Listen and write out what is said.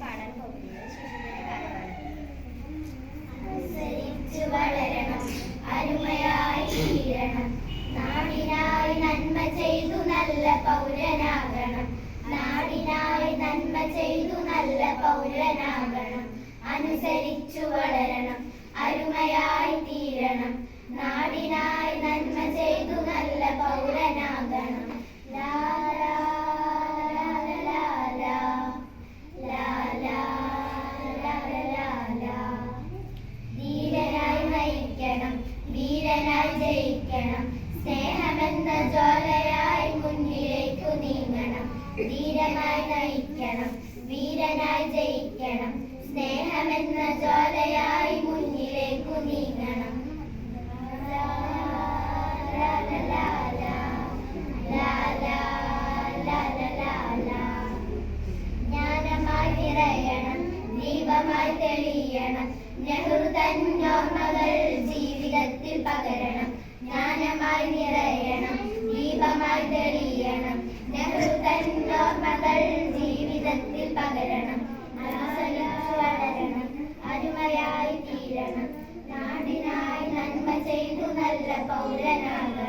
പാടാൻ പോകുന്നത് ശിശുദിന ഗാനമാണ്. അനുസരിച്ചു വളരണം, അരുമയായി തീരണം, നാടിനായി നന്മ ചെയ്തു നല്ല പൗരനാകണം, നാടിനായി നന്മ ചെയ്തു നല്ല പൗരനാകണം. അനുസരിച്ചു വളരണം, അരുമയായി തീരണം, നാടിനായി നന്മ ചെയ്തു നല്ല പൗരനാകണം. ലാ ലാ ലാ ലാ ലാ ലാ ലാ ലാ ലാ ലാ. ധീരനായി നയിക്കണം, വീരനായി ജയിക്കണം, സ്നേഹമെന്ന ജ്വാലയായി മുന്നിലേക്കു നീങ്ങണം. ധീരമായി നയിക്കണം, വീരനായി ജയിക്കണം, സ്നേഹമെന്ന ജ്വാലയായി മുന്നിലേക്കു നീങ്ങണം. ജ്ഞാനമായി നിറയണം, ദീപമായി തെളിയണം, നെഹ്റു തന്നോർമ്മകൾ ജീവിതത്തിൽ പകരണം. ജ്ഞാനമായി നിറയണം, ദീപമായി തെളിയണം, നെഹ്റു തന്നോർമ്മകൾ ജീവിതത്തിൽ പകരണം. അനുസരിച്ചു വളരണം, അരുമയായി തീരണം, നാടിനായി നന്മ ചെയ്തു നല്ല പൗരനാകണം.